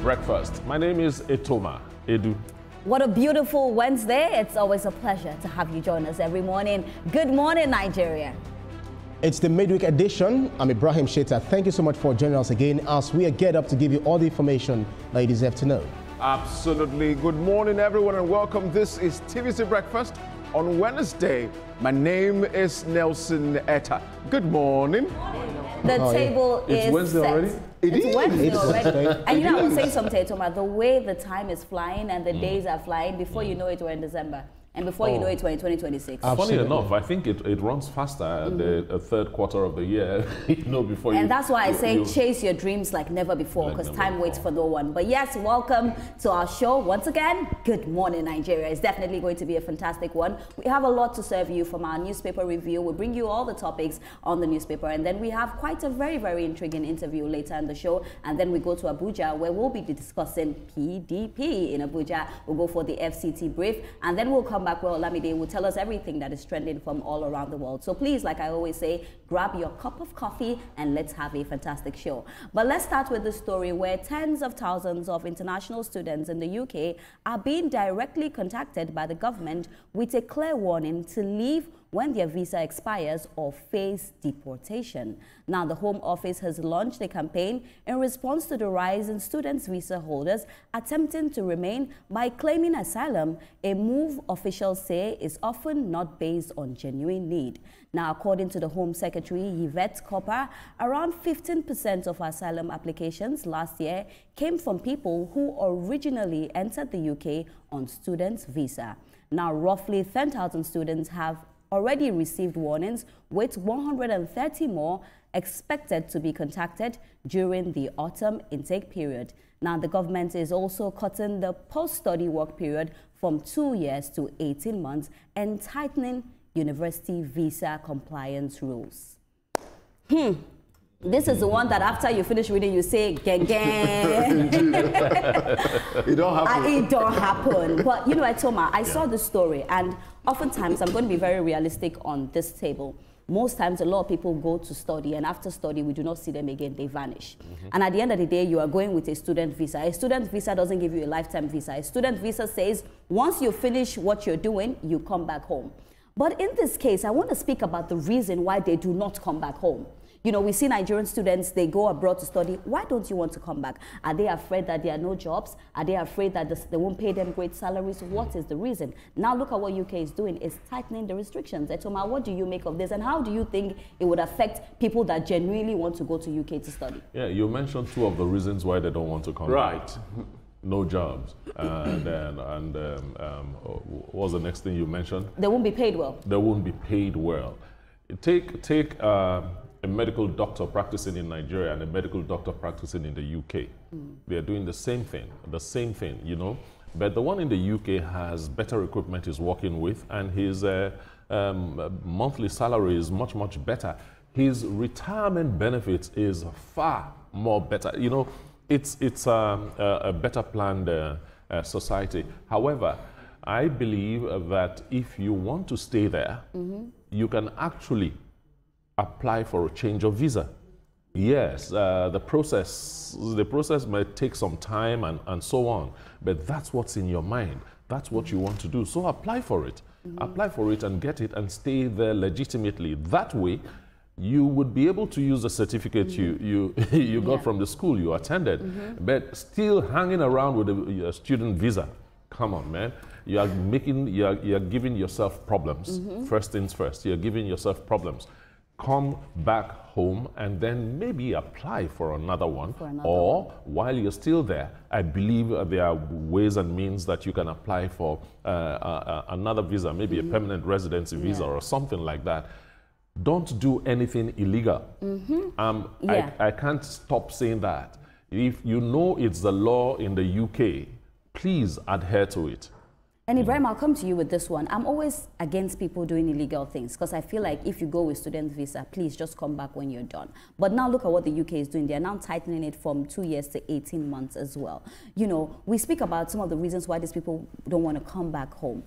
Breakfast. My name is Etoma Edu. What a beautiful Wednesday. It's always a pleasure to have you join us every morning. Good morning, Nigeria. It's the midweek edition. I'm Ibrahim Sheta. Thank you so much for joining us again as we get up to give you all the information that you deserve to know. Absolutely. Good morning, everyone, and welcome. This is TVC Breakfast on Wednesday. My name is Nelson Etta. Good morning. The table is It's Wednesday set. already? It's Wednesday already. And you know, I was saying something, Toma, the way the time is flying and the days are flying, before you know it, we're in December. And before you know it, we're in 2026. Funny enough, I think it runs faster the third quarter of the year, before you... And that's why I say chase your dreams like never before, because time waits for no one. But yes, welcome to our show. Once again, good morning, Nigeria. It's definitely going to be a fantastic one. We have a lot to serve you from our newspaper review. We'll bring you all the topics on the newspaper. And then we have quite a very, very intriguing interview later in the show. And then we go to Abuja, where we'll be discussing PDP in Abuja. We'll go for the FCT brief. And then we'll come back where Olamide will tell us everything that is trending from all around the world. So please, like I always say, grab your cup of coffee and let's have a fantastic show. But let's start with the story where tens of thousands of international students in the UK are being directly contacted by the government with a clear warning to leave when their visa expires or face deportation. Now, the Home Office has launched a campaign in response to the rise in students' visa holders attempting to remain by claiming asylum, a move officials say is often not based on genuine need. Now, according to the Home Secretary, Yvette Copper, around 15% of asylum applications last year came from people who originally entered the UK on students' visa. Now, roughly 10,000 students have already received warnings, with 130 more expected to be contacted during the autumn intake period. Now, the government is also cutting the post-study work period from 2 years to 18 months and tightening university visa compliance rules. This is the one that after you finish reading, you say, gang, gang. It don't happen. It don't happen. But, you know, Toma, I saw this story, and oftentimes I'm going to be very realistic on this table. Most times, a lot of people go to study, and after study, we do not see them again. They vanish. And at the end of the day, you are going with a student visa. A student visa doesn't give you a lifetime visa. A student visa says, once you finish what you're doing, you come back home. But in this case, I want to speak about the reason why they do not come back home. You know, we see Nigerian students, they go abroad to study. Why don't you want to come back? Are they afraid that there are no jobs? Are they afraid that they won't pay them great salaries? What is the reason? Now look at what UK is doing. It's tightening the restrictions. Etoma, what do you make of this? And how do you think it would affect people that genuinely want to go to UK to study? Yeah, you mentioned two of the reasons why they don't want to come. Right. No jobs. What was the next thing you mentioned? They won't be paid well. They won't be paid well. Take a medical doctor practicing in Nigeria and a medical doctor practicing in the UK. They are doing the same thing, you know. But the one in the UK has better equipment he's working with, and his monthly salary is much, much better. His retirement benefits is far more better. You know, it's a better planned society. However, I believe that if you want to stay there, you can actually apply for a change of visa. Yes, the process may take some time and so on, but that's what's in your mind. That's what you want to do. So apply for it. Apply for it and get it and stay there legitimately. That way, you would be able to use the certificate you got from the school you attended, but still hanging around with a student visa. Come on, man. You are giving yourself problems. First things first, you're giving yourself problems. Come back home and then maybe apply for another one. Or while you're still there, I believe there are ways and means that you can apply for another visa, maybe a permanent residency visa or something like that. Don't do anything illegal. I can't stop saying that. If you know it's the law in the UK, please adhere to it. And Ibrahim, I'll come to you with this one. I'm always against people doing illegal things because I feel like if you go with student visa, please just come back when you're done. But now look at what the UK is doing. They're now tightening it from 2 years to 18 months as well. You know, we speak about some of the reasons why these people don't want to come back home.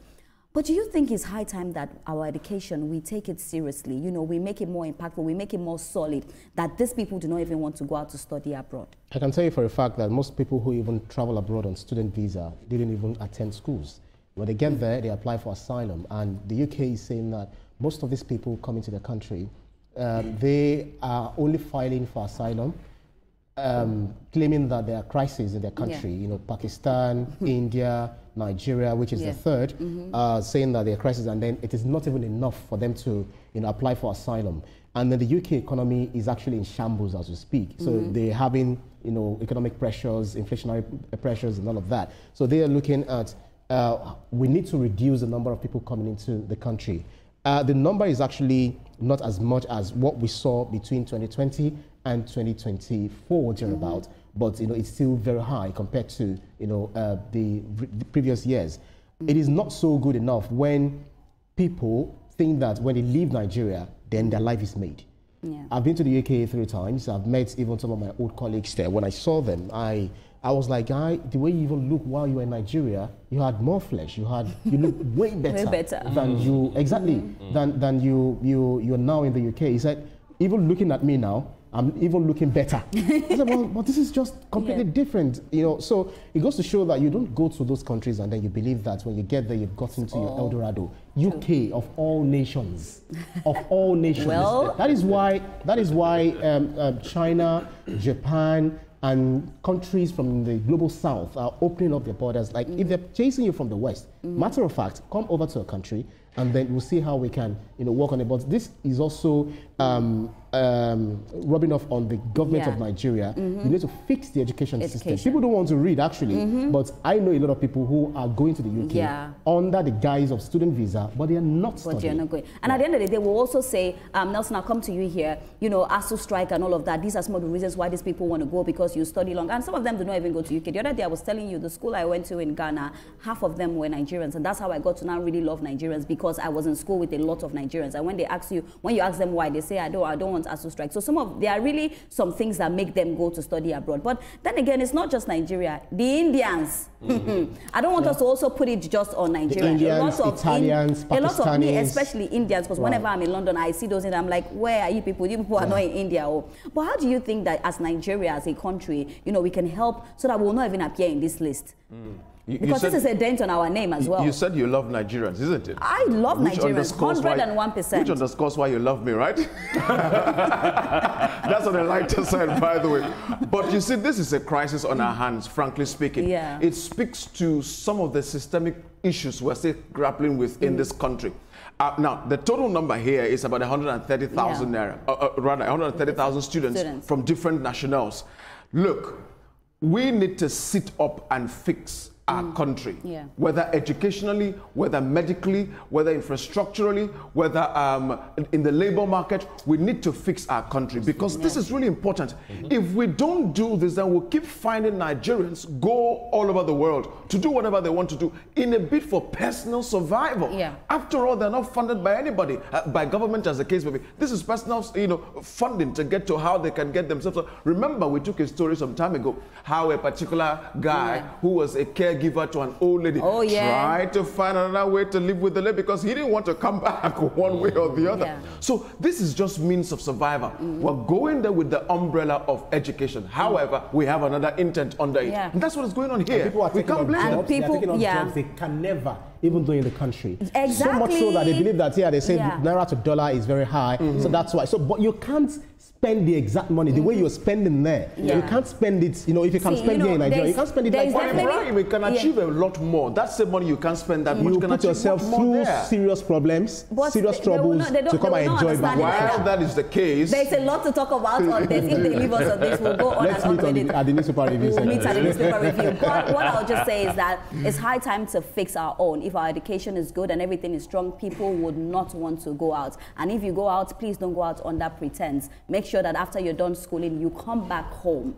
But do you think it's high time that our education, we take it seriously? You know, we make it more impactful, we make it more solid, that these people do not even want to go out to study abroad? I can tell you for a fact that most people who even travel abroad on student visa didn't even attend schools. When they get there, they apply for asylum. And the UK is saying that most of these people coming to the country, they are only filing for asylum, claiming that there are crises in their country. You know, Pakistan, India, Nigeria, which is the third, saying that there are crises, and then it is not even enough for them to, you know, apply for asylum. And then the UK economy is actually in shambles as we speak. So they're having, you know, economic pressures, inflationary pressures, and all of that. So they are looking at, we need to reduce the number of people coming into the country. The number is actually not as much as what we saw between 2020 and 2024, thereabout, but you know, it's still very high compared to, you know, the previous years. It is not so good enough when people think that when they leave Nigeria, then their life is made. I've been to the UK 3 times. I've met even some of my old colleagues there. When I saw them, I was like, the way you even look while you were in Nigeria, you had more flesh. You look way better, than you than you're now in the UK. He said, even looking at me now, I'm even looking better. I said, well, but this is just completely different, you know. So it goes to show that you don't go to those countries and then you believe that when you get there, you've gotten to your El Dorado. UK of all nations, of all nations. Well, that is why China, Japan, and countries from the global south are opening up their borders. Like if they're chasing you from the west, matter of fact, come over to a country and then we'll see how we can, you know, work on it. But this is also rubbing off on the government of Nigeria. You need to fix the education system. People don't want to read, actually, but I know a lot of people who are going to the UK under the guise of student visa, but they are not studying. But you're not going. And at the end of the day, they will also say, Nelson, I'll come to you here, you know, ASU strike and all of that. These are some of the reasons why these people want to go, because you study long. And some of them do not even go to UK. The other day, I was telling you, the school I went to in Ghana, half of them were Nigerians. And that's how I got to now really love Nigerians, because I was in school with a lot of Nigerians. And when they ask you, when you ask them why, they say, I don't want us to strike. So there are really some things that make them go to study abroad. But then again, it's not just Nigeria. The Indians. I don't want us to also put it just on Nigeria. The Indians, Italians, Pakistanis. A lot of me, especially Indians, because whenever I'm in London, I see those and I'm like, where are you people? You people are not in India. But how do you think that as Nigeria, as a country, you know, we can help so that we will not even appear in this list? Because this is a dent on our name as well. You said you love Nigerians, isn't it? I love Nigerians, 101%. Which underscores why you love me, right? That's on the lighter side, by the way. But you see, this is a crisis on our hands, frankly speaking. It speaks to some of the systemic issues we're still grappling with in this country. Now, the total number here is about 130,000 rather 130,000 students from different nationals. Look, we need to sit up and fix our country, whether educationally, whether medically, whether infrastructurally, whether in the labor market. We need to fix our country, because this is really important. If we don't do this, then we'll keep finding Nigerians go all over the world to do whatever they want to do in a bid for personal survival. After all, they're not funded by anybody, by government as the case may be. This is personal, you know, funding to get to how they can get themselves. Remember, we took a story some time ago, how a particular guy who was a caregiver to an old lady tried to find another way to live with the lady because he didn't want to come back one way or the other. So this is just means of survival. We're going there with the umbrella of education. However, we have another intent under it. And that's what is going on here. People are taking jobs they can never even do in the country. So much so that they believe that they say naira to dollar is very high. So that's why. So, but you can't spend the exact money the way you're spending there. You can't spend it, you know, if you can spend here in Nigeria, you can't spend it like that. We can achieve a lot more. That's the money you can't spend that much. You put yourself through serious problems, serious troubles to come and enjoy back. While that is the case, there's a lot to talk about on this. If they leave us on this, we'll go on and on with it. At the newspaper review. We'll meet at the newspaper review. But what I'll just say is that it's high time to fix our own. If our education is good and everything is strong, people would not want to go out. And if you go out, please don't go out under pretense. Make sure that after you're done schooling, you come back home.